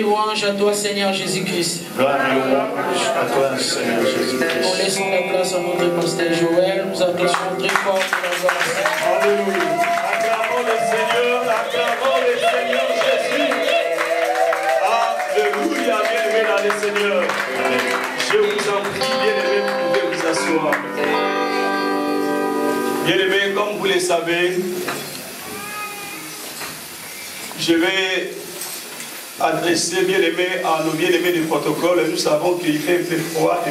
et louange à toi, Seigneur Jésus-Christ. Gloire et louange à toi, Seigneur Jésus-Christ. Nous laissons la place à notre pasteur Joël. Nous apprécions très fort pour l'adoration. Alléluia. Acclamons le Seigneur Jésus. Alléluia, bien-aimés dans le Seigneur. Je vous en prie, bien-aimés, vous pouvez vous asseoir. Bien-aimés, comme vous le savez, je vais adresser bien-aimés à nos bien-aimés du protocole. Nous savons qu'il fait un peu froid,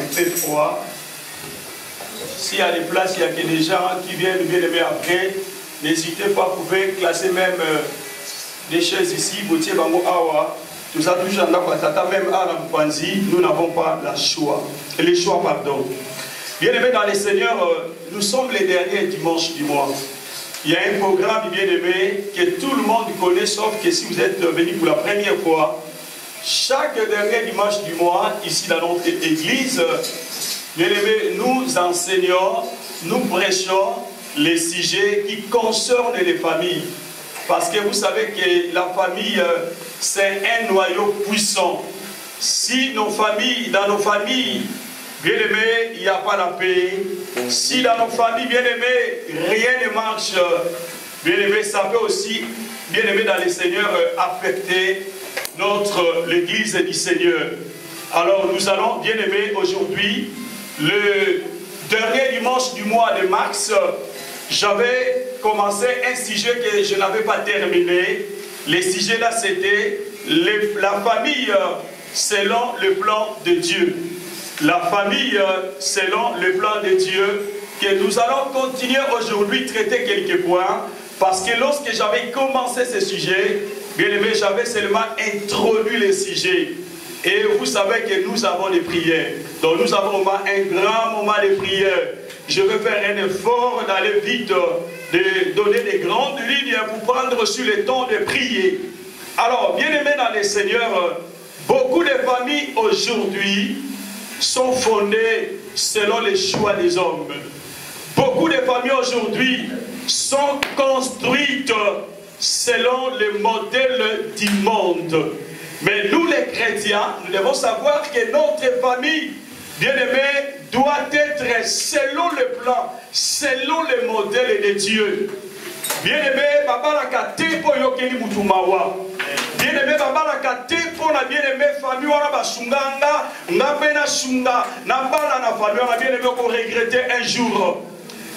S'il y a des places, il y a que des gens qui viennent bien-aimés après. N'hésitez pas, vous pouvez classer même des chaises ici, Boutier Bango Awa. Tout ça, toujours même à la Mpanzi, nous n'avons pas le choix. Bien-aimés dans les seigneurs, nous sommes les derniers dimanches du mois. Il y a un programme, bien-aimé, que tout le monde connaît, sauf que si vous êtes venu pour la première fois, chaque dernier dimanche du mois, ici dans notre église, bien-aimé, nous enseignons, nous prêchons les sujets qui concernent les familles. Parce que vous savez que la famille, c'est un noyau puissant. Si dans nos familles, bien-aimés, il n'y a pas la paix. Si dans nos familles, bien-aimés, rien ne marche, bien-aimés, ça peut aussi, bien-aimés dans les seigneurs, affecter l'église du Seigneur. Alors nous allons, bien-aimés, aujourd'hui, le dernier dimanche du mois de mars, j'avais commencé un sujet que je n'avais pas terminé. Le sujet là, c'était la famille selon le plan de Dieu. La famille selon le plan de Dieu, que nous allons continuer aujourd'hui traiter quelques points, parce que lorsque j'avais commencé ce sujet, bien aimé, j'avais seulement introduit le sujet. Et vous savez que nous avons des prières. Donc nous avons un grand moment de prière. Je vais faire un effort d'aller vite, de donner des grandes lignes pour prendre sur le temps de prier. Alors, bien aimé dans les seigneurs, beaucoup de familles aujourd'hui sont fondées selon les choix des hommes. Beaucoup de familles aujourd'hui sont construites selon le modèle du monde. Mais nous les chrétiens, nous devons savoir que notre famille, bien-aimée, doit être selon le plan, selon le modèle de Dieu. Bien-aimé, Baba la kate po yokeli mutumawa. Bien-aimé, Baba la kate po na bien-aimé famille wana basunganga, ngapena sunga, nambala na famille wana bien-aimé qu'on regretter un jour.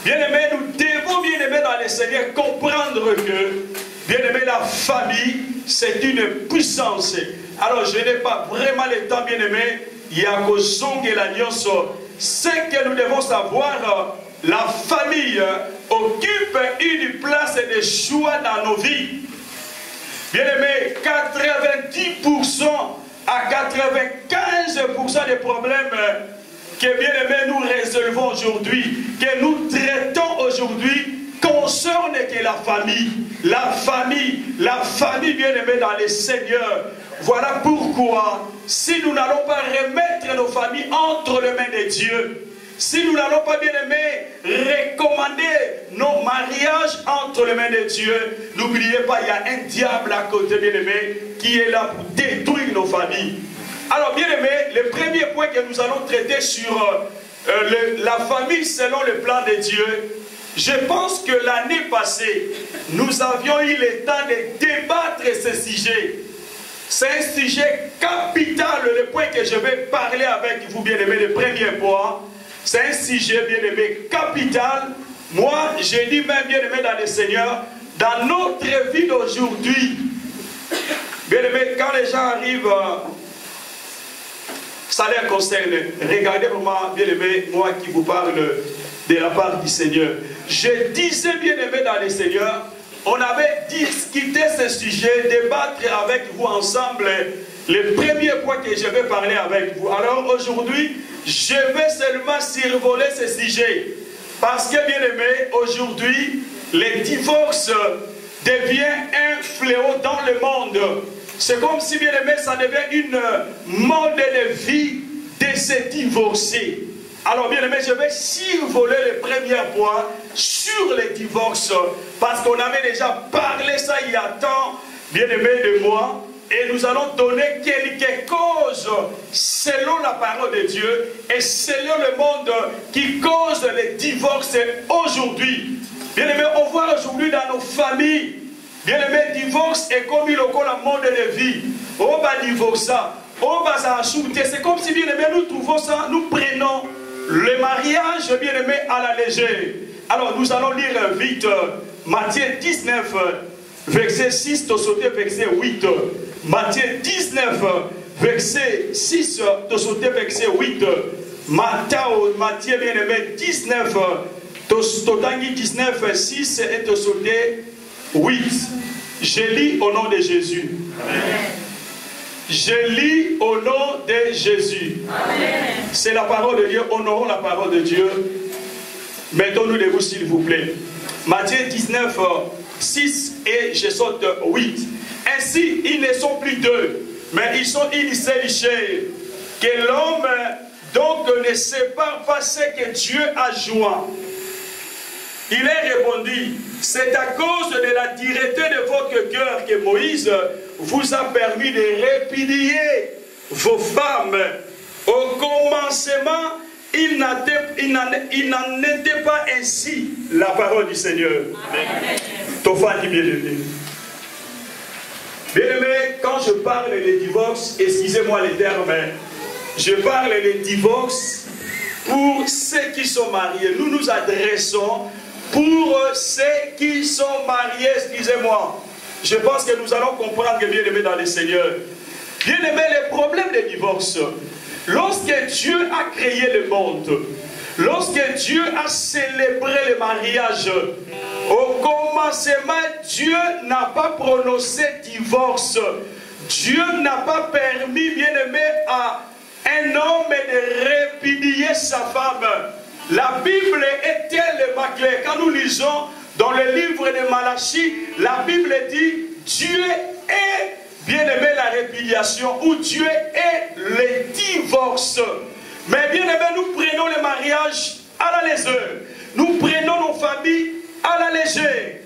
Bien-aimé, nous devons, bien-aimé dans le Seigneur, comprendre que, bien-aimé, la famille, c'est une puissance. Alors, je n'ai pas vraiment le temps, bien-aimé, il y a la nyonso. Ce que nous devons savoir, la famille occupe une place de choix dans nos vies. Bien-aimé, 90% à 95% des problèmes que, bien-aimé, nous résolvons aujourd'hui, que nous traitons aujourd'hui, concerne que la famille, bien-aimée dans les seigneurs. Voilà pourquoi, si nous n'allons pas remettre nos familles entre les mains de Dieu, si nous n'allons pas, bien-aimés, recommander nos mariages entre les mains de Dieu, n'oubliez pas, il y a un diable à côté, bien-aimé, qui est là pour détruire nos familles. Alors, bien-aimés, le premier point que nous allons traiter sur la famille selon le plan de Dieu, je pense que l'année passée, nous avions eu le temps de débattre ce sujet. C'est un sujet capital, le point que je vais parler avec vous, bien-aimés, le premier point. C'est un sujet, bien-aimé, capital. Moi, j'ai dit même, bien-aimé, dans le Seigneur, dans notre vie d'aujourd'hui, bien-aimé, quand les gens arrivent, ça les concerne. Regardez vraiment, bien-aimé, moi qui vous parle de la part du Seigneur. Je disais, bien-aimé, dans le Seigneur, on avait discuté ce sujet, débattre avec vous ensemble le premier point que je vais parler avec vous. Alors aujourd'hui, je vais seulement survoler ce sujet. Parce que, bien-aimé, aujourd'hui, le divorce devient un fléau dans le monde. C'est comme si, bien-aimé, ça devient une mode de vie de se divorcer. Alors, bien-aimé, je vais survoler le premier point sur les divorces, parce qu'on avait déjà parlé ça il y a tant, bien-aimé, de moi. et nous allons donner quelques causes selon la parole de Dieu et selon le monde qui cause les divorces aujourd'hui. Bien aimé, on voit aujourd'hui dans nos familles, bien aimé, divorce est comme il y a la mode de vie. On va divorcer, on va s'ajouter. C'est comme si, bien aimé, nous trouvons ça, nous prenons le mariage, bien aimé, à la légère. Alors nous allons lire vite Matthieu 19, verset 6, tu sauter verset 8. Matthieu 19, verset 6, tu sauter verset 8. Matthieu bien aimé 19, tu 19, 6 et tu sauter 8. Je lis au nom de Jésus. Amen. Je lis au nom de Jésus. C'est la parole de Dieu. Honorons la parole de Dieu. Mettons-nous debout s'il vous plaît. Matthieu 19, 6 et je saute 8. Ainsi, ils ne sont plus deux, mais ils sont une seule chair. Que l'homme donc ne sépare pas ce que Dieu a joint. Il a répondu, c'est à cause de la dureté de votre cœur que Moïse vous a permis de répudier vos femmes. Au commencement, il n'en était pas ainsi la parole du Seigneur. Tofa dit bien aimé. Bien aimé, quand je parle des divorces, excusez-moi les termes, je parle des divorces pour ceux qui sont mariés. Nous nous adressons pour ceux qui sont mariés, excusez-moi. Je pense que nous allons comprendre, bien aimé dans le Seigneur. Bien aimé, les problèmes de divorce. Lorsque Dieu a créé le monde, lorsque Dieu a célébré le mariage, au commencement, Dieu n'a pas prononcé divorce. Dieu n'a pas permis, bien aimé, à un homme de répudier sa femme. La Bible est tellement claire. Quand nous lisons dans le livre de Malachie, la Bible dit Dieu est, bien aimé, la répudiation, ou Dieu est le divorce. Mais bien aimé, nous prenons le mariage à la légère. Nous prenons nos familles à la légère.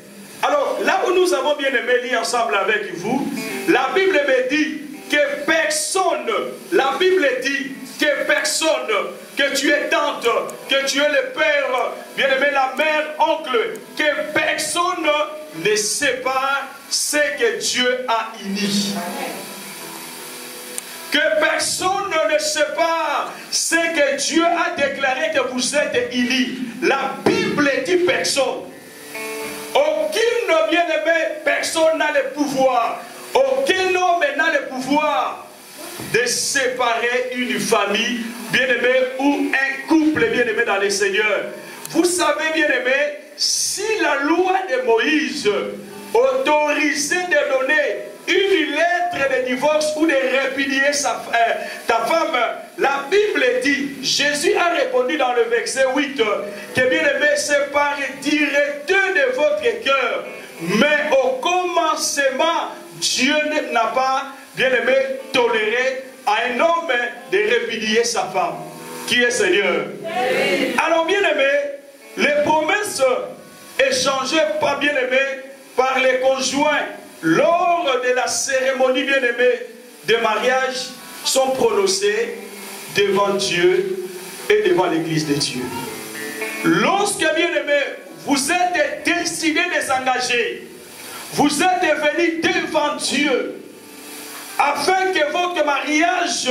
Alors, là où nous avons bien aimé lire ensemble avec vous, la Bible me dit que personne, la Bible dit que personne, que tu es tante, que tu es le père, bien aimé, la mère, oncle, que personne ne sépare ce que Dieu a uni. Que personne ne sépare ce que Dieu a déclaré que vous êtes unis. La Bible dit personne. Aucune bien-aimé, personne n'a le pouvoir. Aucun homme n'a le pouvoir de séparer une famille bien-aimée ou un couple bien-aimé dans le Seigneur. Vous savez, bien-aimé, si la loi de Moïse autorisait de donner une lettre de divorce ou de répudier ta femme, la Bible dit, Jésus a répondu dans le verset 8, que bien-aimé, c'est par directeur de votre cœur. Mais au commencement, Dieu n'a pas, bien-aimé, toléré à un homme de répudier sa femme, qui est Seigneur. Alors, bien-aimé, les promesses échangées par bien-aimé par les conjoints lors de la cérémonie bien-aimée de mariage sont prononcées devant Dieu et devant l'église de Dieu. Lorsque, bien-aimé, vous êtes décidé de s'engager, vous êtes venu devant Dieu afin que votre mariage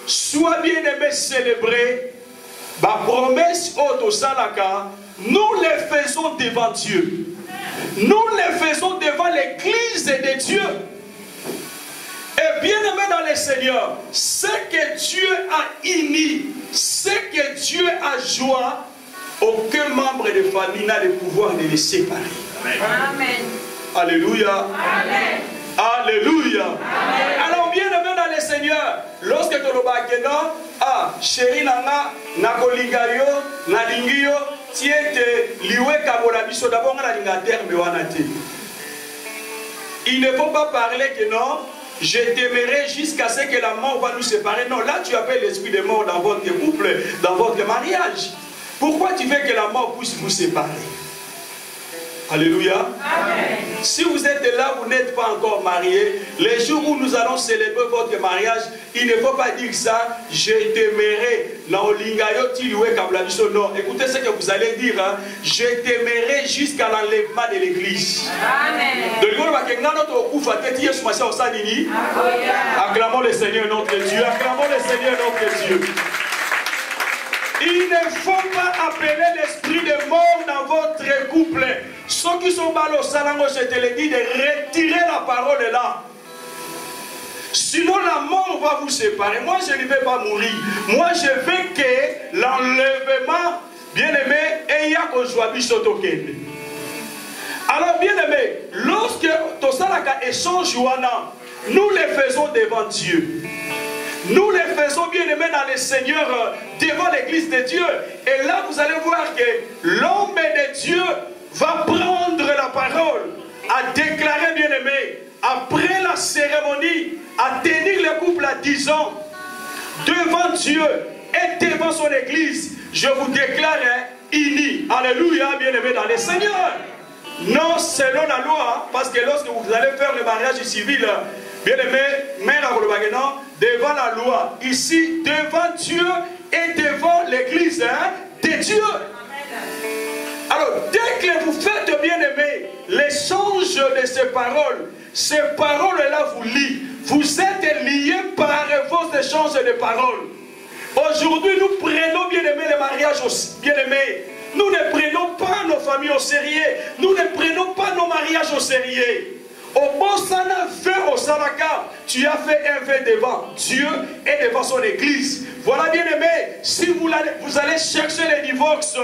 soit bien-aimé célébré, ma promesse au Salaka, nous les faisons devant Dieu. Nous les faisons devant l'église de Dieu. Et bien aimé dans le Seigneur, ce que Dieu a uni, ce que Dieu a joint, aucun membre de famille n'a le pouvoir de les séparer. Amen. Alléluia. Amen. Alléluia. Amen. Alors bien aimé dans le Seigneur, lorsque tu le chéri nanga, nakolingayo, nalingio, il ne faut pas parler que non, je t'aimerai jusqu'à ce que la mort va nous séparer. Non, là tu appelles l'esprit de mort dans votre couple, dans votre mariage. Pourquoi tu veux que la mort puisse vous séparer? Alléluia. Amen. Si vous êtes là, vous n'êtes pas encore marié, les jours où nous allons célébrer votre mariage, il ne faut pas dire ça, je t'aimerai. Non, écoutez ce que vous allez dire, hein. Je t'aimerai jusqu'à l'enlèvement de l'église. Amen. Acclamons le Seigneur notre Dieu. Acclamons le Seigneur notre Dieu. Il ne faut pas appeler l'esprit de mort dans votre couple. Ceux qui sont mal au salango, je te le dis, de retirer la parole là. Sinon la mort va vous séparer. Moi je ne vais pas mourir. Moi je veux que l'enlèvement, bien aimé, et y a qu'on soit bisotokende. Alors bien aimé, lorsque Tosalaka échange Wana, nous les faisons devant Dieu. Nous les faisons bien aimés dans le Seigneur, devant l'église de Dieu. Et là vous allez voir que l'homme de Dieu va prendre la parole, à déclarer bien aimé, après la cérémonie, à tenir le couple à 10 ans, devant Dieu et devant son église. Je vous déclare unis. Alléluia, bien aimé dans le Seigneur. Non selon la loi, parce que lorsque vous allez faire le mariage civil, bien aimé, devant la loi, ici, devant Dieu et devant l'église de Dieu. Alors, dès que vous faites, bien aimé, l'échange de ces paroles-là vous lient. Vous êtes liés par vos échanges de paroles. Aujourd'hui, nous prenons, bien aimé, le mariage aussi, bien aimé. Nous ne prenons pas nos familles au sérieux. Nous ne prenons pas nos mariages au sérieux. Au Bosana, feu au Salaka, tu as fait un vœu devant Dieu et devant son église. Voilà, bien aimé, si vous allez chercher les divorces,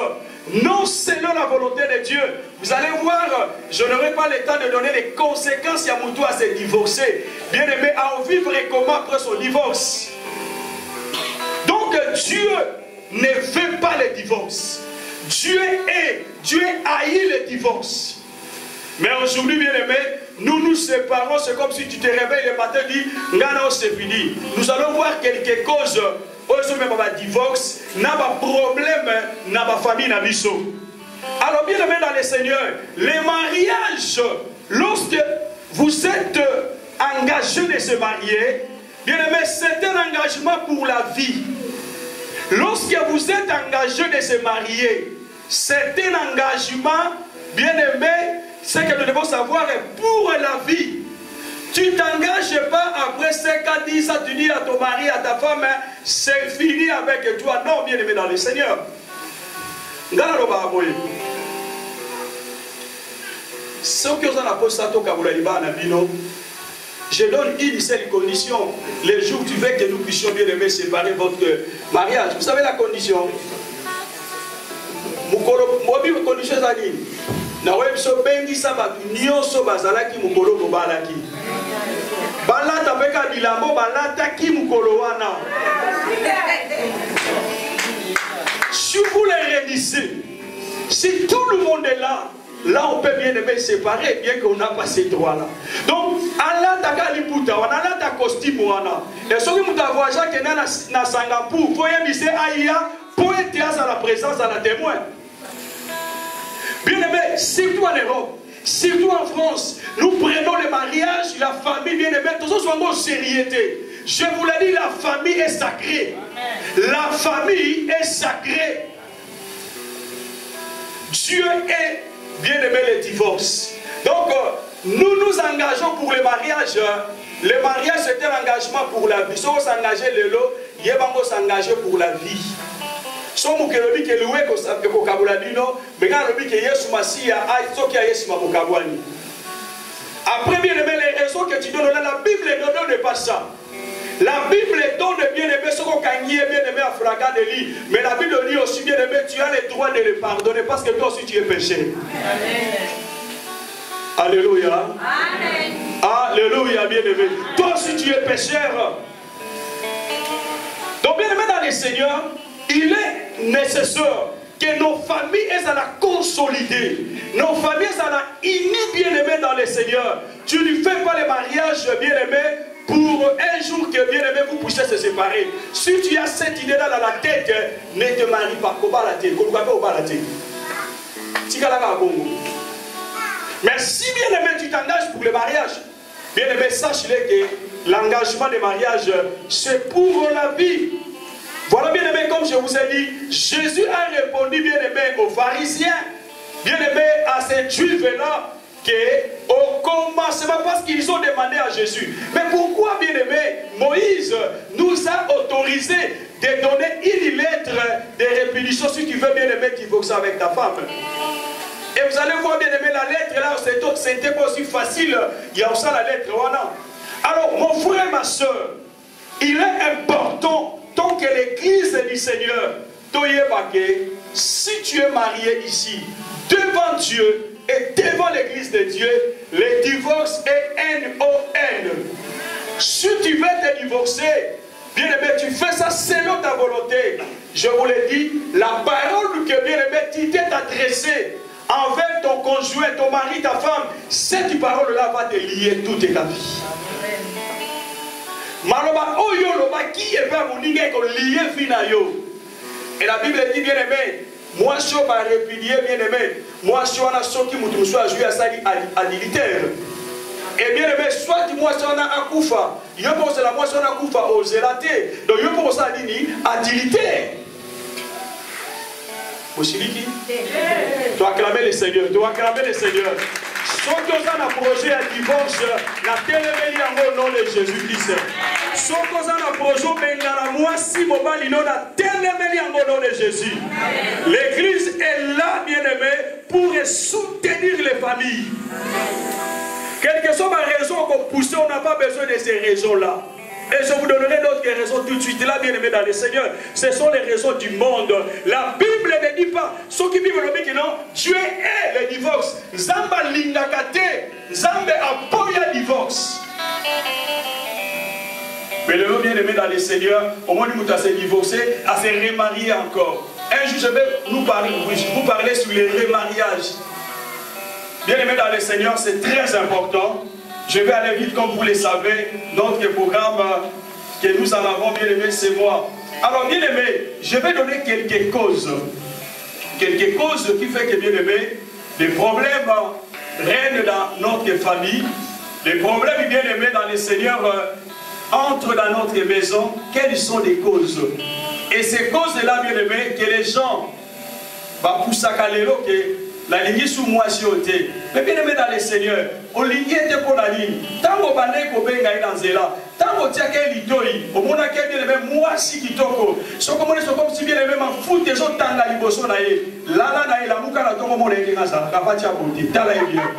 non selon la volonté de Dieu, vous allez voir, je n'aurai pas le temps de donner les conséquences à Moutou à se divorcer. Bien aimé, à en vivre comment après son divorce. Donc Dieu ne veut pas le divorce. Dieu haït le divorce. Mais aujourd'hui, bien aimé, nous nous séparons, c'est comme si tu te réveilles le matin et dis, Ngana, c'est fini. Nous allons voir quelque chose, même un divorce, n'a pas problème, n'a pas famille, n'a pas. Alors, bien aimé dans le Seigneur, les mariages, lorsque vous êtes engagé de se marier, bien aimé, c'est un engagement pour la vie. Lorsque vous êtes engagé de se marier, c'est un engagement, bien aimé, ce que nous devons savoir est pour la vie. Tu ne t'engages pas après 5 ans, 10 ans, tu dis à ton mari, à ta femme, c'est fini avec toi. Non, bien aimé dans le Seigneur. Je donne une seule condition. Les jours où tu veux que nous puissions bien aimer séparer votre mariage. Vous savez la condition? Na webso bengi sabatu nyonso bazalaki mukolo bobalaki balata beka bilambo balata ki mukolo wana. Si vous les réunissez, si tout le monde est là, on peut bien aimer séparer, bien qu'on n'a pas ces droits-là. Donc, Allah taka liputa, on a ta costume wana. Et ce que nous avons déjà que na Singapour, voyez monsieur Aïa, pour être à la présence à la témoin. Bien aimé, surtout en Europe, surtout en France, nous prenons le mariage, la famille, bien aimé, tout ça soit en sérieuxité. Je vous l'ai dit, la famille est sacrée. La famille est sacrée. Dieu est bien aimé le divorce. Donc, nous nous engageons pour le mariage. Le mariage, c'est un engagement pour la vie. Si on s'engage le lot, il y a s'engager pour la vie. Si on s'engage que loué ko kabula dino, mais quand on dit que Yesu Masia a soki a Yesu makabwani. Après bien aimé les raisons que tu donnes là, la Bible ne donne pas ça. La Bible donne bien aimé ce qu'on gagne bien aimé à fracas de lit, mais la Bible dit aussi bien aimé tu as le droit de le pardonner parce que toi aussi tu es péché. Amen. Alléluia. Amen. Alléluia bien aimé. Toi aussi tu es pécheur. Donc bien aimé dans le Seigneur, il est nécessaire que nos familles soient consolidées. Nos familles soient unies bien aimées dans le Seigneur. Tu ne fais pas le mariage bien aimé pour un jour que bien aimé vous puissiez se séparer. Si tu as cette idée là dans la tête, ne te marie pas. Mais si bien aimé, tu t'engages pour le mariage, bien aimé, sache-le que l'engagement des mariages, c'est pour la vie. Voilà, bien aimé, comme je vous ai dit, Jésus a répondu, bien aimé, aux pharisiens, bien aimé, à ces juifs-là, qu'au commencement, parce qu'ils ont demandé à Jésus. Mais pourquoi, bien aimé, Moïse nous a autorisé de donner une lettre de répétition si tu veux, bien aimé, divorcer avec ta femme? Et vous allez voir, bien aimé, la lettre là, c'était pas aussi facile. Il y a aussi la lettre. Voilà. Alors, mon frère, ma soeur, il est important, tant que l'église du Seigneur, si tu es marié ici, devant Dieu et devant l'église de Dieu, le divorce est N-O-N. Si tu veux te divorcer, bien aimé, tu fais ça selon ta volonté. Je vous l'ai dit, la parole que, bien aimé, tu t'es adressée envers ton conjoint, ton mari, ta femme, cette parole-là va te lier toute ta vie. Maloba oyo loba qui est va mon lier finayo. Et la Bible dit, bien aimé, moi je vais répudier, bien aimé, moi je suis un asso qui m'a soit joué à ça adultère. Et bien aimé, soit moi je suis un akoufa, je pense que la moi je suis un akoufa au zélaté, donc je pense à dini adultère. Tu as acclamé le Seigneur, tu as acclamé le Seigneur. Si tu as un projet à divorce, la télémélie au nom de Jésus-Christ. Si tu as un projet, la télémélie au nom de Jésus. L'église est là, bien-aimé, pour soutenir les familles. Quelle que soit ma raison qu'on pousse, on n'a pas besoin de ces raisons-là. Et je vous donnerai d'autres raisons tout de suite. Là, bien aimé dans le Seigneur, ce sont les raisons du monde. La Bible ne dit pas, ceux qui vivent le dit non, Dieu est le divorce. Zamba lindakate, Zamba appoya divorce. Mais le bien aimé dans le Seigneur, au moins nous avons divorcé, à se remarier encore. Un jour, je vais vous parler sur les remariages. Bien aimé dans le Seigneur, c'est très important. Je vais aller vite, comme vous le savez, notre programme que nous en avons, bien aimé, c'est moi. Alors, bien aimé, je vais donner quelques causes. Quelques causes qui font que, bien aimé, les problèmes règnent dans notre famille. Les problèmes, bien aimé, dans le Seigneur, entrent dans notre maison. Quelles sont les causes? Et ces causes-là, bien aimé, que les gens, poussent à Kalelo, la ligne sous moi si on était. Mais bien aimé dans le Seigneur, on ligne était pour la ligne. Tant qu'on va aller pour benga dans zéla, tant qu'on tient qu'elle litoi, au monde à quel bien aimé moi si qui toko. Ce comme on est comme si bien aimé ma fout des autres temps la liboso naïe. Là naïe la mouka la tombe mon équipe à ça. Kapatia bonti. Tala est bien.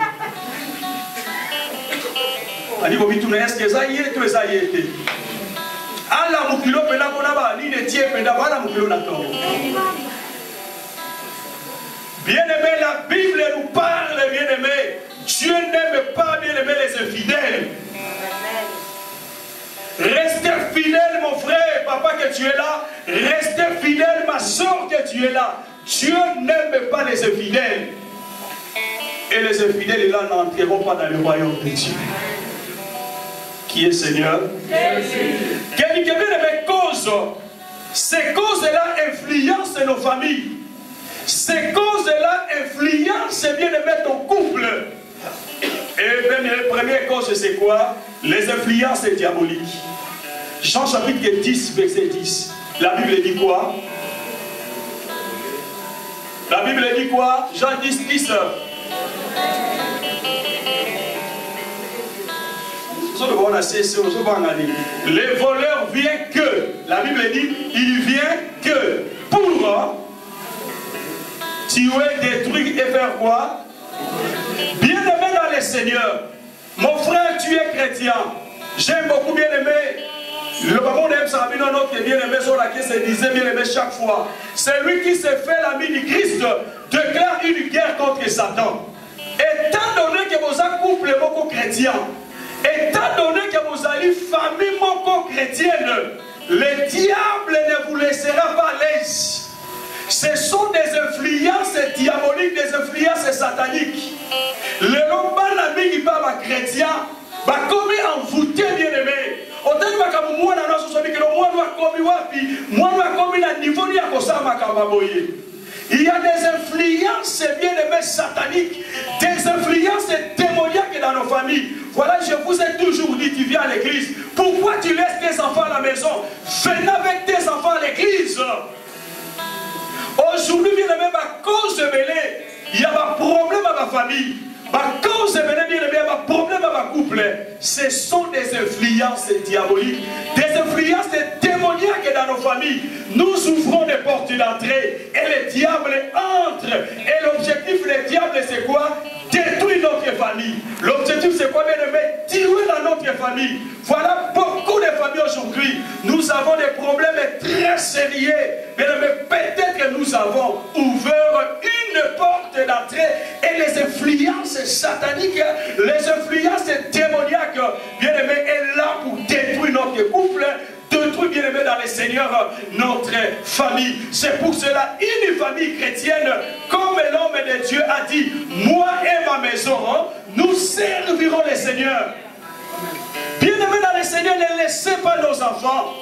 Ani bobi tu n'es que ça y est, tu es ça y est. Allah moukilo pena konaba ni ne tie pena bala moukilo na tombe. Bien-aimé, la Bible nous parle, bien-aimé. Dieu n'aime pas, bien-aimé, les infidèles. Restez fidèle, mon frère, papa, que tu es là. Restez fidèle, ma soeur, que tu es là. Dieu n'aime pas les infidèles. Et les infidèles, là, n'entreront pas dans le royaume de Dieu. Qui est Seigneur? Quelqu'un bien aimé cause. Ces causes-là influencent nos familles. Ces causes-là influencent bien aimé ton couple. Et la première cause, c'est quoi? Les influences diaboliques. Jean chapitre 10, verset 10. La Bible dit quoi? La Bible dit quoi? Jean 10, 10. Le voleur vient que. La Bible dit, il vient que pour tuer, détruire et faire quoi? Bien aimé dans le Seigneur. Mon frère, tu es chrétien. J'aime beaucoup bien aimé. Le papa d'aime Sabino, notre bien aimé sur laquelle se disait bien aimé chaque fois. C'est lui qui s'est fait l'ami du Christ, déclare une guerre contre Satan. Étant donné que vous êtes couple beaucoup chrétien, étant donné que vous avez famille beaucoup chrétienne, le diable ne vous laissera pas l'aise. Ce sont des influences diaboliques, des influences sataniques. Le lomba la vie qui parle chrétien, va comme envoûté bien aimé. Autant que moi dans notre société, que moi dois comme la niveau ni à Kosama Kamaboye. Il y a des influences bien aimées sataniques, des influences influence démoniaque dans nos familles. Voilà, je vous ai toujours dit, tu viens à l'église. Pourquoi tu laisses tes enfants à la maison? Venez avec tes enfants à l'église. Aujourd'hui, bien aimé, à cause de mêlée, il y a un problème à ma famille. À cause de mêlée, bien aimé, il y a un problème à ma couple. Ce sont des influences diaboliques, des influences démoniaques dans nos familles. Nous ouvrons des portes d'entrée et le diable entre. Et l'objectif du diable, c'est quoi? Détruire notre famille. L'objectif, c'est quoi, bien aimé? Tirer dans notre famille. Voilà beaucoup de familles aujourd'hui. Nous avons des problèmes très sérieux. Bien aimé, peut-être que nous avons ouvert une porte d'entrée et les influences sataniques, les influences démoniaques, bien aimé, est là pour détruire notre couple, détruire, bien aimé, dans le Seigneur, notre famille. C'est pour cela, une famille chrétienne, comme l'homme de Dieu a dit, moi et ma maison, nous servirons le Seigneur. Bien aimé dans le Seigneur, ne laissez pas nos enfants.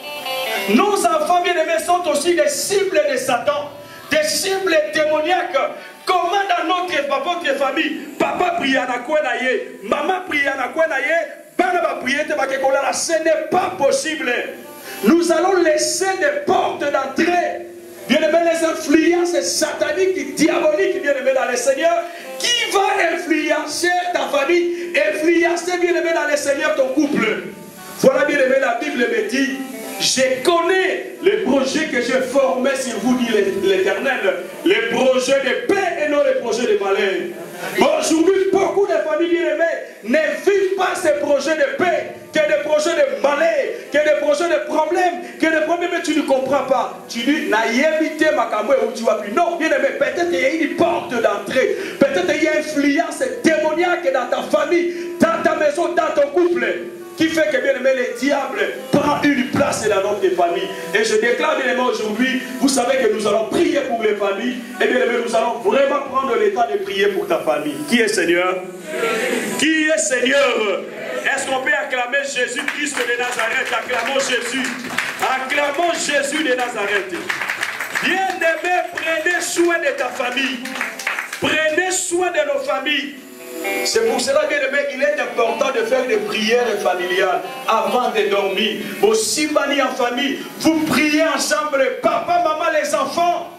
Nos enfants, bien aimés, sont aussi des cibles de Satan, des cibles démoniaques. Comment dans votre famille, papa prie à la kouenaye, maman prie à la kouenaye, banaba prie, ce n'est pas possible. Nous allons laisser des portes d'entrée. Bien aimé, les influences sataniques, diaboliques, bien aimé dans le Seigneur, qui va influencer ta famille, influencer, bien aimé dans le Seigneur, ton couple. Voilà, bien aimé, la Bible me dit, je connais les projets que j'ai formés sur vous, dit l'Éternel, les projets de paix et non les projets de malheur. Aujourd'hui, beaucoup de familles bien-aimées ne vivent pas ces projets de paix, que des projets de malheur, que des projets de problèmes, que des problèmes que tu ne comprends pas. Tu dis, naïvité, makamwe, où tu vas plus. Non, bien-aimé, peut-être qu'il y a une porte d'entrée, peut-être qu'il y a une influence démoniaque dans ta famille, dans ta maison, dans ton couple, qui fait que, bien aimé, le diable prend une place dans notre famille. Et je déclare, bien aimé, aujourd'hui, vous savez que nous allons prier pour les familles. Et bien aimé, nous allons vraiment prendre le temps de prier pour ta famille. Qui est Seigneur? Qui est Seigneur? Est-ce qu'on peut acclamer Jésus-Christ de Nazareth? Acclamons Jésus. Acclamons Jésus de Nazareth. Bien aimé, prenez soin de ta famille. Prenez soin de nos familles. C'est pour cela, bien aimé, il est important de faire des prières familiales avant de dormir. Aussi, mani en famille, vous priez ensemble, papa, maman, les enfants.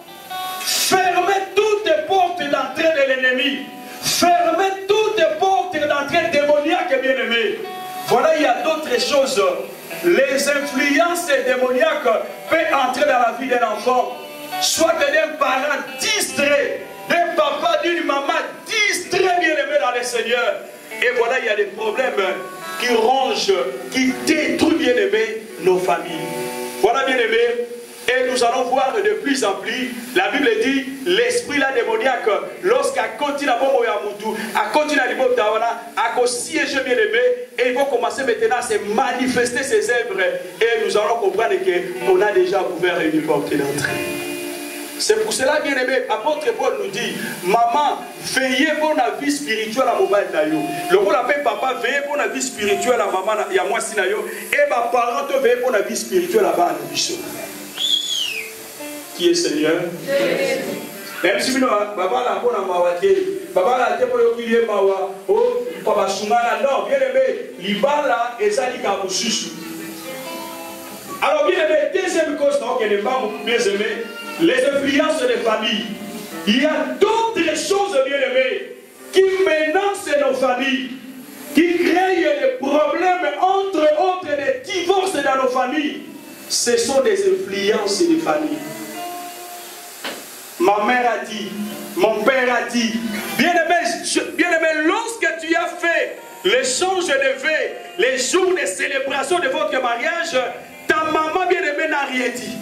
Fermez toutes les portes d'entrée de l'ennemi. Fermez toutes les portes d'entrée démoniaques, bien aimé. Voilà, il y a d'autres choses. Les influences démoniaques peuvent entrer dans la vie d'un enfant. Soit d'un parent distrait, d'un papa, d'une maman distrait, bien aimé dans le Seigneur. Et voilà, il y a des problèmes qui rongent, qui détruisent, bien aimé, nos familles. Voilà, bien aimé. Et nous allons voir de plus en plus, la Bible dit, l'esprit là démoniaque, lorsqu'à continue à Bomoyamutu, à continue à Libotawana, à siéger, bien aimé, et il va commencer maintenant à se manifester ses œuvres. Et nous allons comprendre qu'on a déjà ouvert une porte d'entrée. C'est pour cela, bien aimé, apôtre Paul nous dit, maman, veillez pour la vie spirituelle à mobile d'ailleurs. Le rôle appelle papa, veillez pour la vie spirituelle à maman, il y a moi sinayo, et ma parent, veillez pour la vie spirituelle à bas Qui est Seigneur? Même si nous avons la bonne mawate, papa la tête pour le mawa, oh, papa soumana, non, bien aimé, l'ibala et ça l'ika moussou. Alors, bien aimé, deuxième cause, donc, elle n'est pas bien aimé. Les influences des familles. Il y a d'autres choses, bien aimées, qui menacent nos familles, qui créent des problèmes, entre autres des divorces dans nos familles. Ce sont des influences des familles. Ma mère a dit, mon père a dit, bien aimé, lorsque tu as fait l'échange de vœux, les jours de célébration de votre mariage, ta maman bien aimée n'a rien dit.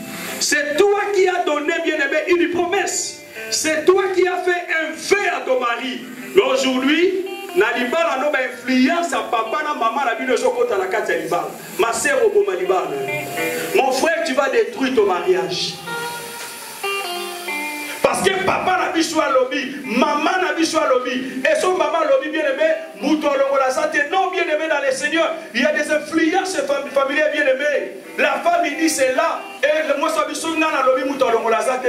C'est toi qui as donné, bien aimé, une promesse. C'est toi qui as fait un vœu à ton mari. Mais aujourd'hui, Nalibala n'a pas influence à papa, na maman, la vie de Sokota, la carte Nalibala. Ma sœur au Malibala. Mon frère, tu vas détruire ton mariage. Parce que papa n'a vu soit lobby, maman n'a vu soit lobby. Et son maman lobby, bien aimé, Non, bien aimé dans le Seigneur, il y a des influences familiales, bien aimé. La femme, il dit c'est là. Et moi,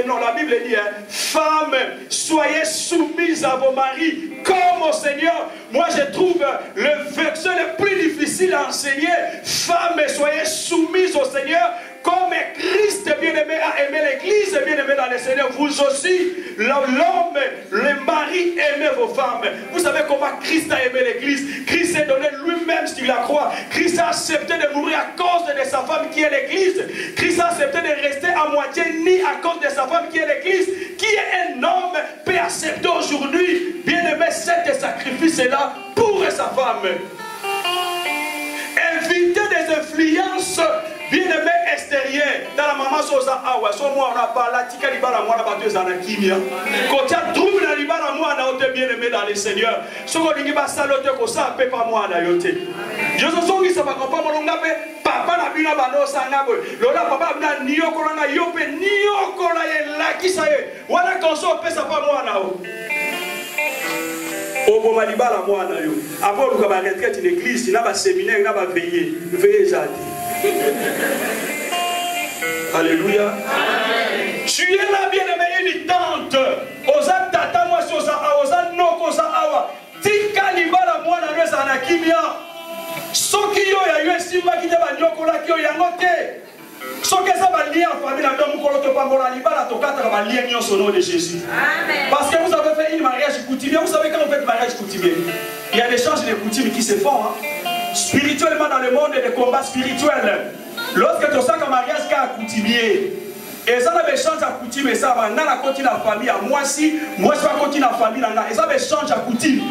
non, la Bible dit, femmes, soyez soumises à vos maris comme au Seigneur. Moi, je trouve le verset le plus difficile à enseigner. Femmes, soyez soumises au Seigneur. Comme Christ bien-aimé a aimé l'église, bien-aimé dans le Seigneur, vous aussi, l'homme, le mari, aimez vos femmes. Vous savez comment Christ a aimé l'église. Christ s'est donné lui-même sur la croix. Christ a accepté de mourir à cause de sa femme qui est l'église. Christ a accepté de rester à moitié ni à cause de sa femme qui est l'église. Qui est un homme peut accepter aujourd'hui, bien-aimé, cet sacrifice-là pour sa femme. Éviter des influences bien-aimé extérieur. Dans la maman soza awa, so moi on a parlé, tika libala moi na bateau zana kimia. Quand tu as trouble na libala moi na ote bien-aimé dans le Seigneur. So ko lingi ba salote ko sa pe pas moi na yote. Je so ngi sa ba ko pa mo ngabe papa na bina ba no sa ngabo. Lola papa na niyo ko na yope niyo ko la ye la kisa ye. Wana ko so pe sa pas moi na o. Au malibala moi na yo. Après on va retraite une église, il na ba séminaire, il na ba veiller jardin. Alléluia. Amen. Tu es là, bien-aimé, une tante. Osa tata moi sosa osa no kosa awa. Tika libala moi na resa na kimia. Soki yo ya yo simba ki ba nyoko la ki yo yangote. Soki ça va lier en famille na domu ko to pambola libala to kata ba lier nyonso au nom de Jésus. Amen. Parce que vous avez fait une mariage coutumier, vous savez quand on fait mariage coutumier, il y a des changes de coutumes qui se font spirituellement dans le monde des combats spirituels. Lorsque tu sens qu'un mariage est coutumier, et ça va changer à coutume, et ça va dans la continue la famille, à moi si, moi je vais continuer la famille, et ça va changer à coutume.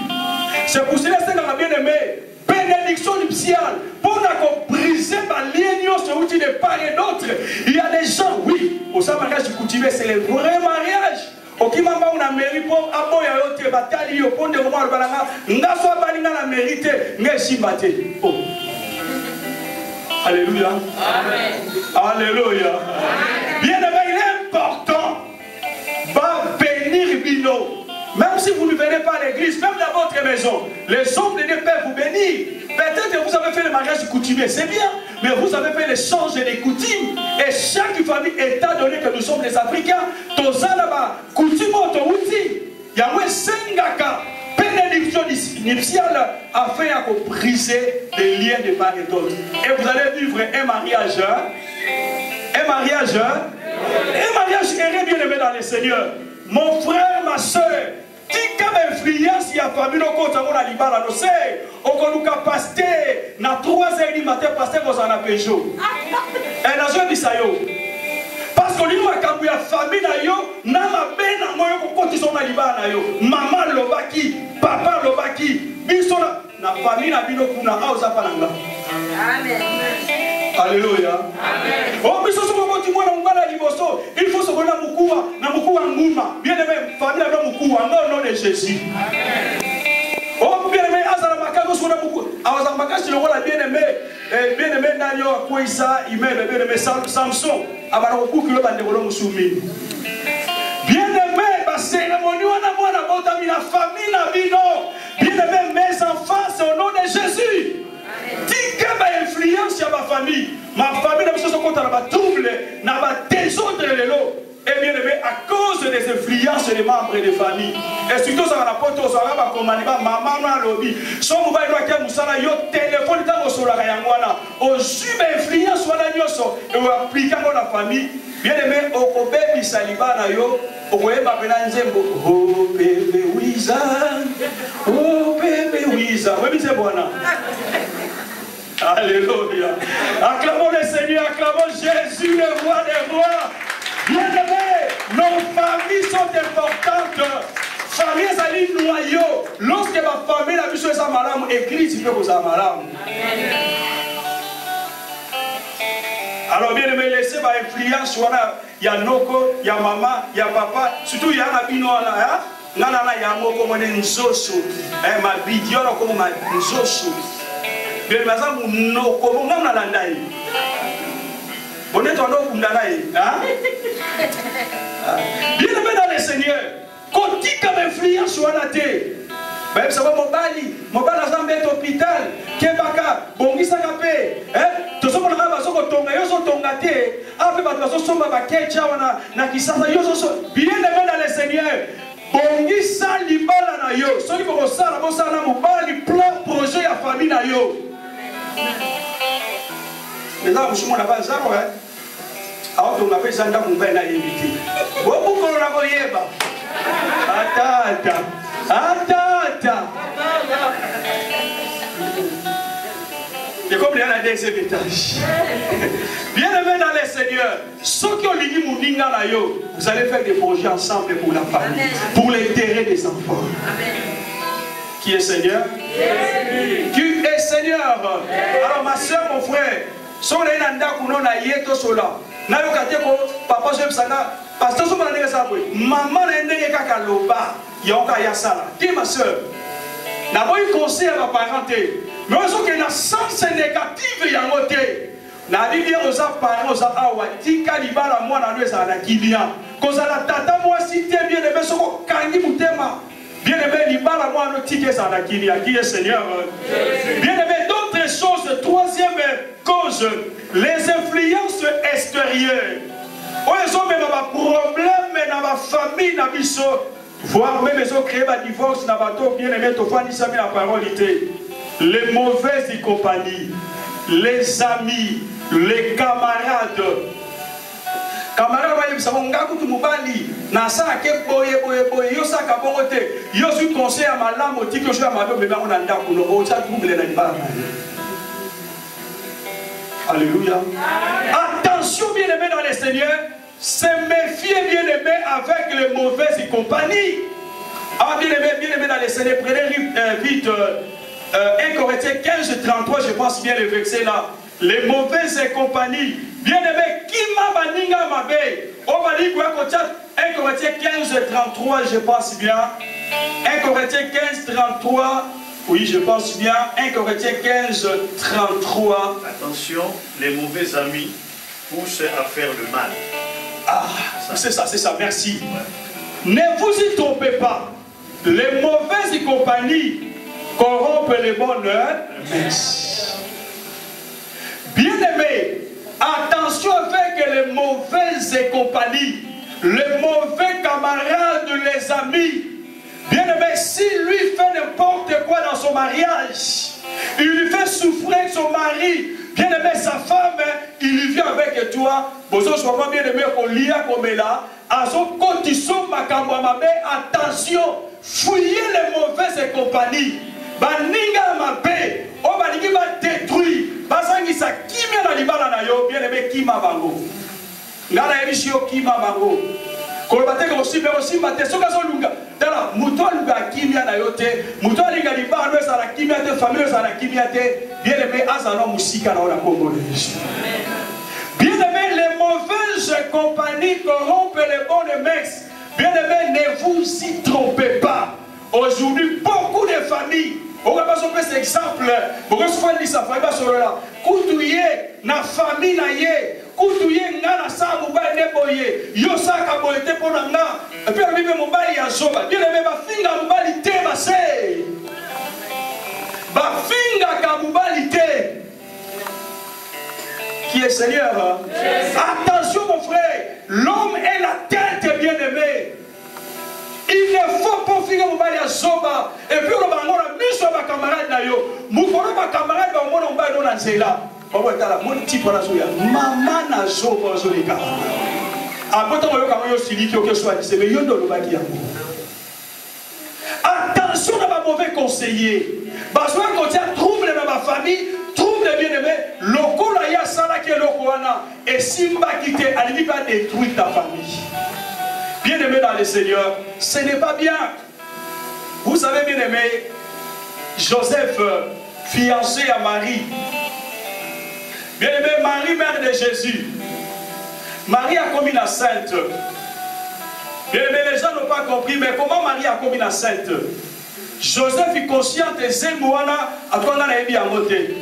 C'est pour cela que nous bien aimé, bénédiction nuptiale, pour nous briser par l'union sur l'outil de part et d'autre. Il y a des gens, oui, au sein mariage coutumier, c'est le vrai mariage. Okimamba una mairie pour aboya yote batali yo ponde ko mwa balanga ngaso balinga la mérite ngeshibate. Oh. Alléluia. Amen. Alléluia. Bien-aimé, il est important va bénir Bino. Même si vous ne venez pas à l'église, même dans votre maison, les hommes de Dieu peuvent vous bénir. Peut-être que vous avez fait le mariage coutumier, c'est bien, mais vous avez fait l'échange des coutumes. Et chaque famille, étant donné que nous sommes des Africains, tozalaba coutume otouti, yamwe sengaka bénédiction nuptiale afin de briser les liens de part et d'autre. Et vous allez vivre un mariage erré bien aimé dans le Seigneur. Mon frère, ma soeur, qui comme influence il y a famille au côté de la libala no c'est au konuka pasteur na 3h du matin pasteur vous en a Peugeot et na zo bisayo parce que lui makambu ya famille na yo na mabena moyo ko koti so na libala na yo maman lobaki papa lobaki biso na famille na bino kuna auza palanga. Amen. Alléluia. Amen. Oh, mais ce sont les gens qui il faut se donner Mukua Nguma. Bien aimé, famille de Mukua, au nom de Jésus. Amen. Oh, bien aimé, Azalamaka, nous sommes Mukua. Azalamaka, c'est le rôle bien aimé, Nanyo, Kouisa, Imen, bien aimé, Samson. Abarakou, qui le bande de Moussoumi. Bien aimé, la cérémonie, on a monté la famille, la vie, bien aimé, mes enfants, c'est au nom de Jésus. Tika ba influence ya ma famille na biso sokota na ba trouble na ba désordre lelo et bien aimé à cause des influences des membres de famille et surtout ça na poto ça ba komani ba maman na lobi so mo ba ilo ke musala yo téléphone ta mosola ka yangwana o sube influence wana nyoso et o appliquer dans la famille bien aimé o ko bebi saliba na yo o ko eba pena nzembo o bébé wiza oui c'est bon. Alléluia. Acclamons le Seigneur, acclamons Jésus, le roi des rois. Bien-aimés, nos familles sont importantes. Famille, c'est un noyau. Lorsque ma famille a vu ce malam, église, il peut vous avoir malam. Alors, bien-aimés, laissez ma influence. Il y a Noko, il y a maman, il y a papa. Surtout, il y a un abino là. Nana ya moko mone nzoso. Ma bidio na comme ma nzoso. Bien mazamu no comme ngam na landai. Bonnet on do kundanaï, hein? Bien aimé dans le Seigneur. Quand tu comme influence sur la terre. Même ça va mobali a zambé hôpital, kebaka, bongisa kapé, tout ça mon raba soko tonga yo so tonga te, après ba so somba ba kecha wana na kisasa yo so bien aimé dans le Seigneur. Bongisa libala na yo, soki ko sala bo sala mobali plan projet ya famille na yo. Mais là vous na ba zaro alors on appelle ça dans mon ben na invité. Bo ko la ko yeba. Attends. Et comme il y a un deuxième étage. Bien-aimés dans le Seigneur, ceux qui ont lié mon ninga na yo, vous allez faire des projets ensemble pour la famille, pour l'intérêt des enfants. Amen. Qui est Seigneur? Qui est Seigneur? Alors ma soeur, mon frère, si on est dans un na yeto sola, na yo kateko papa je msanga, pasteur so mona ndenge sabwe, maman na ndenge kaka loba, yonka ya sala. Qui ma soeur? Na boy conseil à ma parenté. Mais on que na sens négative ya ngote. Na bibi oza parents oza awa tika libala mwana no eza na kilia. Kozala tata moi cité bien aimé soko kangi mutema. Bien aimé libala mwana no tika eza na kilia. Qui est Seigneur? Bien aimé d'autres choses, troisième cause, les influences extérieures. Ils ont même un problème dans ma famille, dans biso, voire même ils ont créé un divorce dans bateau, bien aimé, tu vois, ni la parole. Les mauvaises compagnies, les amis, les camarades. Camarades, vous savez, on a tout mobali, nasa ke boye, yo sa kabongote, yo suis conseil à ma lame, oti que je suis à ma lame, mais on a un d'accord, on a trouvé les animaux. Alléluia. Attention, bien aimé dans le Seigneur, se méfier, bien aimé, avec les mauvaises compagnies. Ah, bien aimé dans le Seigneur, prenez vite 1 Corinthiens 15, 33, je pense bien le verset là. Les mauvaises compagnies. Bien aimé, qui m'a baninga ma bé? On va dire 1 Corinthiens 15, 33, je pense bien. 1 Corinthiens 15, 33. Oui, je pense bien. 1 Corinthiens 15, 33. Attention, les mauvais amis poussent à faire le mal. Ah, c'est ça, merci. Ouais. Ne vous y trompez pas. Les mauvaises compagnies corrompent les bonnes mœurs. Bien aimé, attention avec les mauvaises compagnies, les mauvais camarades, les amis. Bien aimé, si lui fait n'importe quoi dans son mariage, il lui fait souffrir son mari, bien aimé, sa femme, il lui vient avec toi, bozo soit bien aimé, qu'on lia comme là, à son cotisson, attention, fouillez les mauvaises compagnies, baninga ma paix, on va dire va détruire, basangi sa kimia na libala na yo, bien aimé, kima bango, ngana ebishio kima bango. Kolbate ko simbe ko simbate soka so lunga dala muto lunga kimia na yote muto linga libano esa la kimia te famille esa la kimia te bien aimé azano musika na ona Congo. Bien aimé, les mauvaises compagnies corrompent les bonnes mœurs. Bien aimé, ne vous y trompez pas. Aujourd'hui beaucoup de familles, on va pas cet exemple, beaucoup de familles ça fait pas sur là koutouye na famille na ye koutouye nga na sa mobali ne boye yo sa ka boye te pona nga et puis bibe mobali ya zoba bien aimé ba finga mobali te ba finga ka mobali te. Qui est Seigneur? Yes. Attention mon frère, l'homme est la tête, bien aimé. Il ne faut pas finir mon bali à zoba. Et puis on va avoir mis sur ma camarade d'ailleurs. Mon camarade va avoir un bail dans la zéla. On va être mon petit pour la zoya. Maman na zoba zolika. Après on va voir aussi qui que soit dit mais yo le baki. Attention à ma mauvais conseiller. Parce que quand il trouble dans ma famille, trouble bien aimé, loko la ya sala ke loko wana et simba quitte, elle va détruire ta famille. Bien aimé dans le Seigneur, ce n'est pas bien. Vous savez, bien aimé, Joseph, fiancé à Marie. Bien aimé, Marie, mère de Jésus. Marie a commis la sainte. Bien aimé, les gens n'ont pas compris, mais comment Marie a commis la sainte? Joseph est conscient de Zemouana à quoi on a bien monté.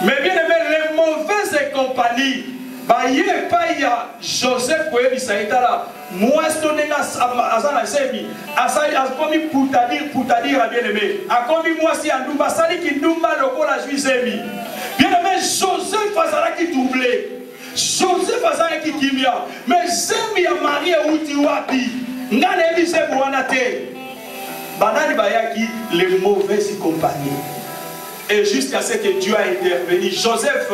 Mais bien aimé, les mauvaises compagnies Baye pas ya Joseph koye bisaitala moi stonenga azana semi asali akomi pour ta dire bien aimé akomi moi si andumba sali ki ndumba lokola juizemi bien aimé Joseph azala ki doublé Joseph azala ki kimia mais zemi ya Marie uti wapi ngane bise mwana te banani bayaki les mauvaises compagnies et jusqu'à ce que Dieu a intervenu Joseph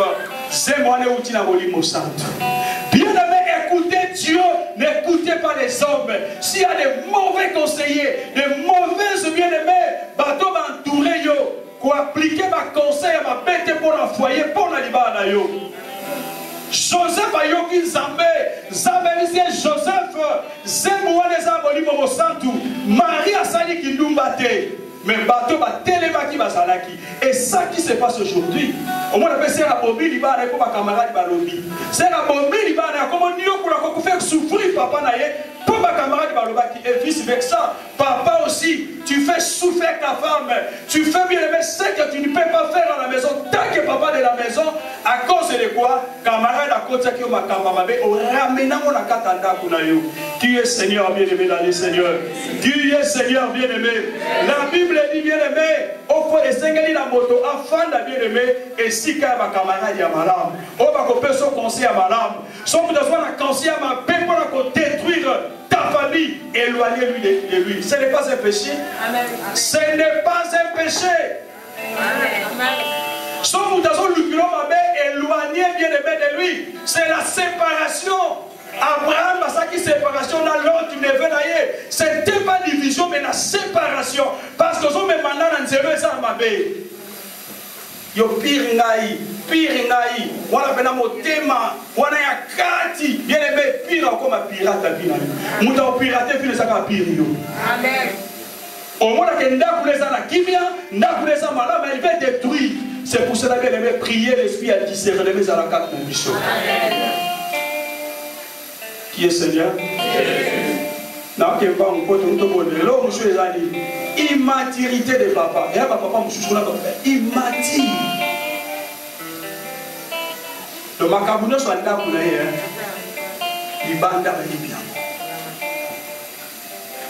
bien aimé, écoutez Dieu, n'écoutez pas les hommes. S'il y a des mauvais conseillers, des mauvaises bien-aimés, bateau m'entourer yo, pour appliquer ma conseil à ma bête pour un foyer, pour la libana yo. Joseph a yoki Zambé, Zambé c'est Joseph, Zemouane Zamboli Momo Santou, Marie a sali qui nous battait. Mais bateau va télémaki basalaki. Et ça qui se passe aujourd'hui, au moins on appelle ça la bombe libana comme ma camarade balobi. C'est la bombe libana comme on dit qu'on a fait souffrir papa naïe pour ma camarade balobaki et vice versa. Papa aussi, tu fais souffrir ta femme. Tu fais bien aimer ce que tu ne peux pas faire à la maison tant que papa de la maison à cause de quoi camarade à côté qui ma camarade au ramenant mon akatanda kunayo. Tu es Seigneur bien aimé dans les Seigneurs. Tu es Seigneur bien aimé. La Bible dit bien aimé, au fond des sengeli la moto, afin de bien aimé, et si quand ma camarade y a malade, on va couper son conseil à malade, son besoin de conseil à ma paix pour détruire ta famille, éloignez-lui de lui. Ce n'est pas un péché. Amen. Ce n'est pas un péché. Son besoin de éloigner bien aimé de lui, c'est la séparation. Abraham, ça qui séparation dans l'autre neveu naïe. C'était pas division mais la séparation. Parce que on me mandant dans zéro ça m'a bé. Yo pire ngai. Wala bena motema, wana ya kati. Bien aimé pire comme un pirate bina. Muta pirate file ça ka pire yo. Amen. Au moins que ndakuleza na kimia, ndakuleza malama il va détruire. C'est pour cela bien aimé prier l'esprit à discerner les à la carte de mission. Amen. Qui est Seigneur? Immaturité de papa. Et papa, immature. Le macabono soit là pour les bandes à Libya.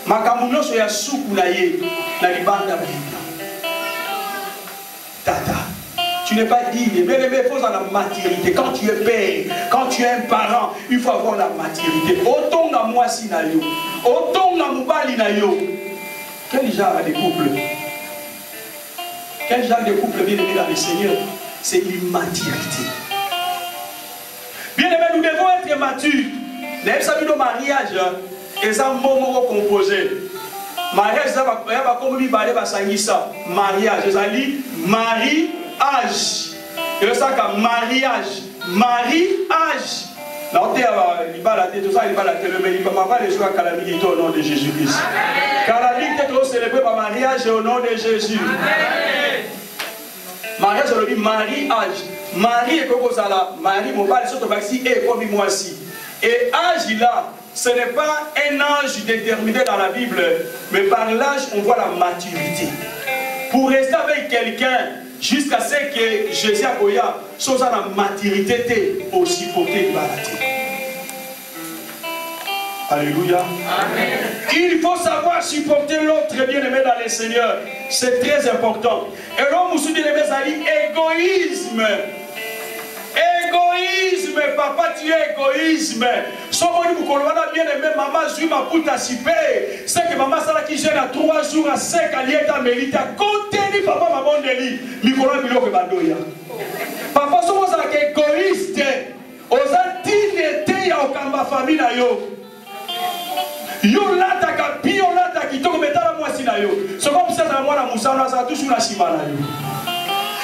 Macabono soit sous pour les bandes à Libya. Tata. Tu n'es pas digne, mais il faut la maturité. Quand tu es père, quand tu es un parent, il faut avoir la maturité. Autant dans moi si na yo, autant dans Moubali na yo. Quel genre de couple? Quel genre de couple bien aimé dans le Seigneur? C'est l'immaturité. Bien aimé, nous devons être matures. Les amis de mariage, ils ont un moment composé. Mariage, ça va comme lui parler, va ça. Mariage, ils ont dit mariage. Et ça comme mariage. Mariage. Là, on dit, il va la tête, tout ça, il va la tête, mais il ne va pas les jouer à calamité au nom de Jésus-Christ. Calamité, on célébrer par mariage au nom de Jésus. Mariage, on dit mariage. Marie est comme ça là. Marie, mon père, surtout ici, et comme moi aussi. Et âge là, ce n'est pas un âge déterminé dans la Bible, mais par l'âge, on voit la maturité. Pour rester avec quelqu'un, jusqu'à ce que Jésus a koya, chose à la maturité aussi portée de la. Alléluia. Amen. Il faut savoir supporter l'autre bien-aimé dans le Seigneur. C'est très important. Et l'homme aussi bien-aimé, ça dit égoïsme. Égoïsme, papa, tu es égoïsme. Son bien-aimé, maman, je m'a puta sipé. C'est que maman, ça qui gêne à 3 jours à 5 à l'État mérite. À côté de papa, maman, Nelly. Mikola, Milo, Badoya. Papa, sommes égoïste. Aux Antilles, il y a aucun famille. Yo lata kapi, yo lata kitoko metala mwasi na yo. C'est comme ça dans moi la moussana ça toujours la chima na yo.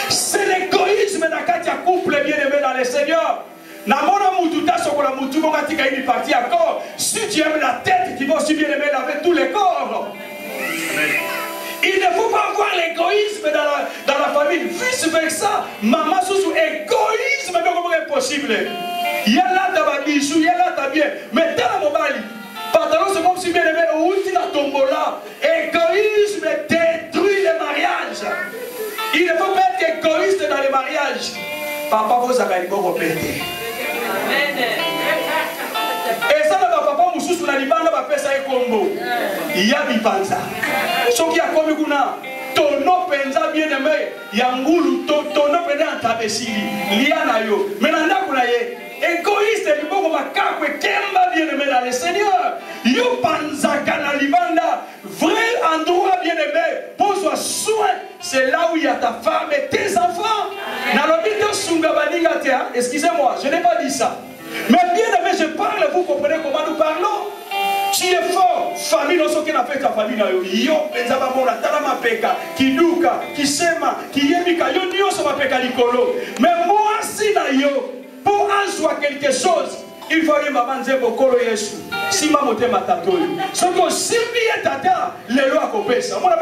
C'est l'égoïsme dans katia couple bien aimé dans le Seigneur. Na mona mututa sokola mutu mo katika ini partie accord. Si tu aimes la tête, tu vas aussi bien aimer avec tous les corps. Il ne faut pas avoir l'égoïsme dans la famille. Vice versa, maman sous égoïsme mais comment est possible? Il y a là ta bijou, il y a là ta bien. Mais dans la mobile pantalon, c'est comme si bien aimé, où tu as tombola. Égoïsme détruit les mariages. Il ne faut pas être égoïste dans les mariages. Papa, vous avez dit bon répéter. Et ça, le papa Moussous, on a dit, ça est combo. Il y a des panza. Ce qui a commis kuna, tono penza bien aimé, yangoulou, tono penza en tabessili, liana yo. Maintenant, kuna ye, égoïste, il faut que kakwe kemba bien aimé dans le Seigneur. Yo panza kanalibanda, vrai endroit bien aimé, pose-toi soin. C'est là où il y a ta femme et tes enfants. Excusez-moi, je n'ai pas dit ça. Mais bien aimé, je parle, vous comprenez comment nous parlons. Tu es fort, famille, non, ce qui n'a fait ta famille, yo, pensaba mora, talama peka, kiduka, kisema, kiyemika, yo, nyo, sama peka likolo. Mais moi, si na yo, pour en soi quelque chose, il faut que maman dise bokolo yesu. Si ma moté ma tatoyo. Ce que si bien tata, les lois copé ça. Moi,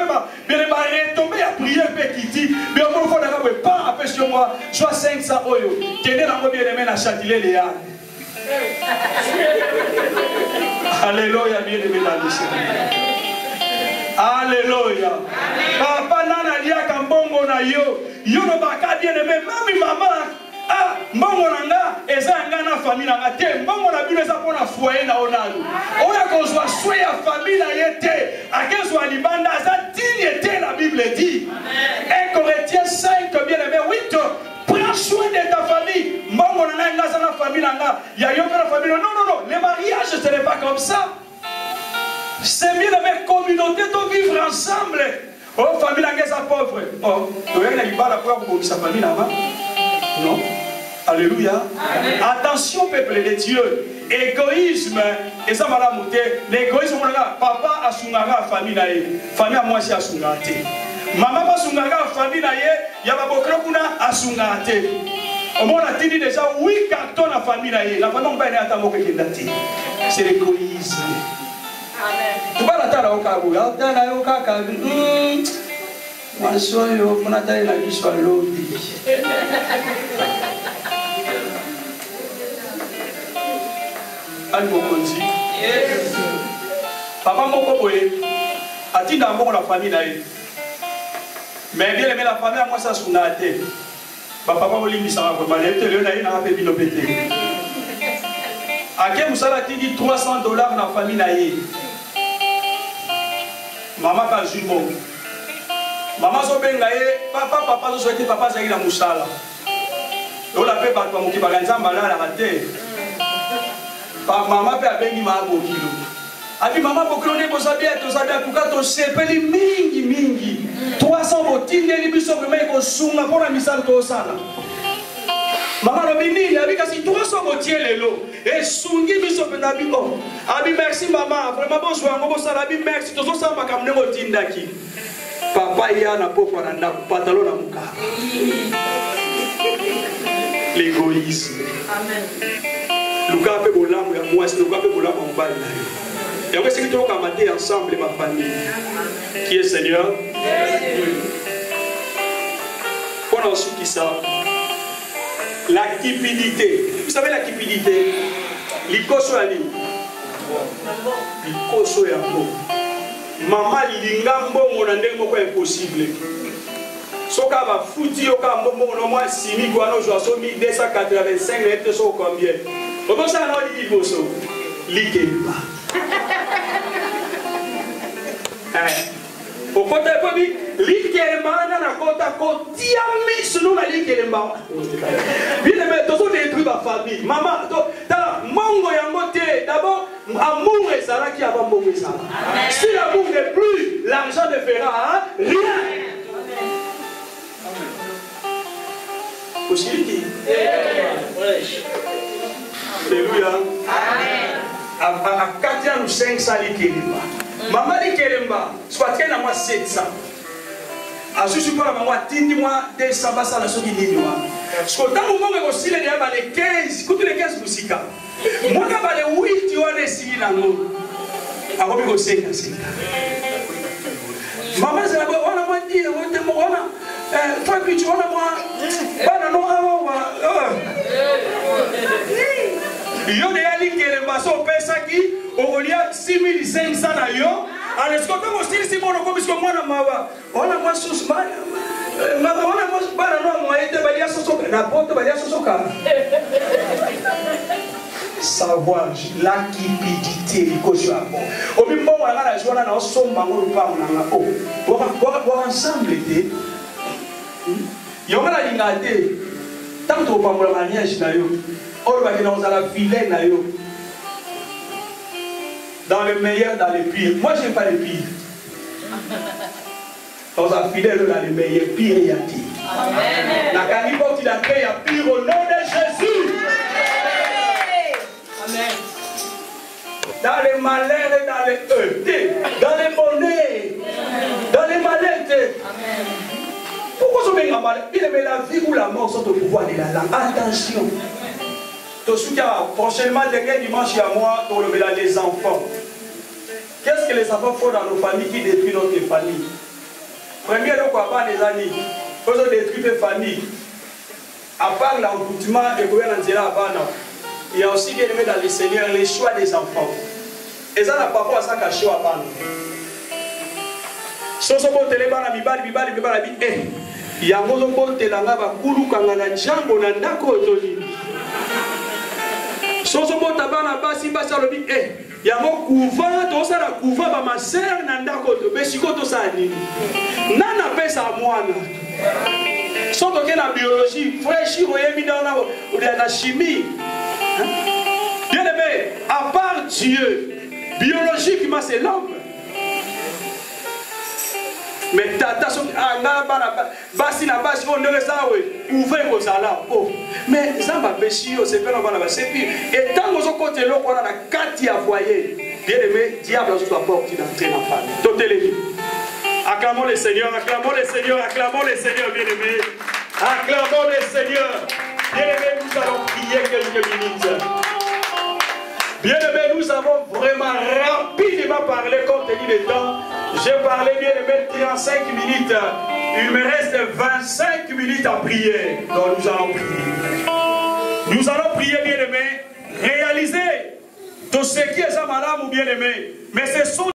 bien retomber à prier, qui dit, mais on va faire pas après sur moi, soit 500 oyo. Tenez la bien aimé la châtiler les ânes. Alléluia, bien aimé dans le Seigneur. Alléluia. Papa nana lia kambongo na yo. Yo no baka bien aimé, même maman. Ah, mbongo nanga, eza ngana famille nanga te. Mbongo na bino eza pona foyer na onalo. Oya kozwa soye ya famille na yete. Akezwa libanda eza digne te la Bible dit. 1 Corinthiens 5 bien aimé 8. Prends soin de ta famille. Mbongo nanga ngaza na famille nanga. Ya yo na famille. Non non non, le mariage ce n'est pas comme ça. C'est bien aimé communauté de vivre ensemble. Oh famille nanga eza pauvre. Oh, oya na libala pour ko sa famille nanga. Non. Alléluia. Amen. Attention, peuple de Dieu. Égoïsme. Et ça m'a monté. L'égoïsme, papa a son famille. Famille à moi, c'est à son gâté. Maman a son famille. Il y a ma bocrocuna à son gâté. On a dit déjà 8 cartons à famille. La famille n'a pas été à c'est l'égoïsme. Amen. Tu vas la tala au cabou. Masoyo, on a taillé la vie sur l'eau. Papa Moko a dit d'abord la famille. Mais bien aimé la famille, moi ça s'en a été. Papa Moli ça va vraiment. Il y a un peu de pété. À quel moment ça a dit $300 dans la famille? Maman a jumeau. Maman Zobenga, papa souhaité papa Zahir la Moussala. On l'a fait par mon qui va gagner la raté. Maman peut abengi ma bokilo. Abi maman bokilo ne bosabia tosabia kukato sepeli mingi. 300 botines les biso mais ko sunga pour la misal ko sala. Maman robini abi kasi 300 botines lelo et sungi biso penabi oh. Abi merci maman, vraiment bonsoir ngo bosala abi merci tozo samba kamne botindaki. Papa yana poko na pantalon na muka. L'égoïsme. Amen. Luka pe bolamu ya mwasi, luka pe bolamu ya mbali na yo. Et on va essayer de commenter ensemble ma famille. Qui est Seigneur? Pour ensuite qui ça? La cupidité. Vous savez la cupidité? L'ikoso ya nini? L'ikoso ya mo. Maman linga mbongo na ndenge moko impossible. Soka va fouti oka mbongo no moi simi kwa no joa so 1285 net so combien. Comment ça non dit boso? Likemba. Au côté pobi likemba na kota kotia misunu na likemba. Bien mais tout détruit ma famille. Maman ta mongo yango te d'abord amour et ça là qui a pas mbongo ça. Si l'amour n'est plus, l'argent ne fera rien. Possibilité. Alléluia. À 4 ans ou 500 likélemba. Maman likélemba, soit qu'elle a moi 700. À ce support, maman tindi moi 200 basa na soki nini moi. Ce que dans le moment où aussi les 15, écoute les 15 musika. Moi quand les 8 tu as les signes là nous. À combien que c'est maman c'est là on a moi dit on a toi puis tu on a moi bana no yo de ali que le maçon pesa qui au lieu 6500 na yo à l'escoute aussi si mon comme ce moi na mawa on a moi sous mal on a moi bana no moi était balia soso na porte balia soso ka savoir, la cupidité, il cause à bon. Au même moment, on a la joie, on a un son, on a un haut. Pour ensemble, il y a la lignité. Tant que tu vas pour la mariage, on va dans la filet. Dans le meilleur, dans le pire. Moi, je n'aime pas le pire. Dans la filet, dans le meilleur, pire, il y a dit. La canipote, il a créé un pire au nom de Jésus. Amen. Dans les malheurs et dans les heurtés, dans les bonnets, dans les malheurs. Pourquoi ce mec a mal? Il aimait la vie ou la mort sont au pouvoir de la langue. Attention. Prochainement, dernier dimanche, il y a moi, pour les enfants. Qu'est-ce que les enfants font dans nos familles qui détruisent notre famille? Premier, donc, on va les années. Ils ont détruit les familles. À part l'emboutement et il y a aussi bien aimé dans le Seigneur les choix des enfants. Et ça n'a pas rapport à ça qu'à choix à si on se pose le téléphone, il y a un peu de téléphone, si on se pose il y a un couvent, tout ça, le couvent, ma sœur, mais si on ça, n'a pas ça à moi. Si on a la biologie, fraîche, ou la chimie. Bien aimé, à part Dieu, biologiquement c'est l'homme. Mais tata, basi na basi, on ne le sait pas, ouvert aux alarmes. Mais ça m'a péché, c'est pas normal. Et tant que vous côté là, on a la carte à foyer. Bien aimé, diable a soit porte d'entrer dans la famille. Totez-les. Acclamons le Seigneur, acclamons le Seigneur, acclamons le Seigneur, bien aimé. Acclamons le Seigneur. Bien aimé, nous allons prier quelques minutes. Bien aimé, nous avons vraiment rapidement parlé compte tenu des temps. J'ai parlé bien aimé 35 minutes. Il me reste 25 minutes à prier. Donc nous allons prier. Nous allons prier bien aimé. Réaliser tout ce qui est ça madame ou bien aimé. Mais ce sont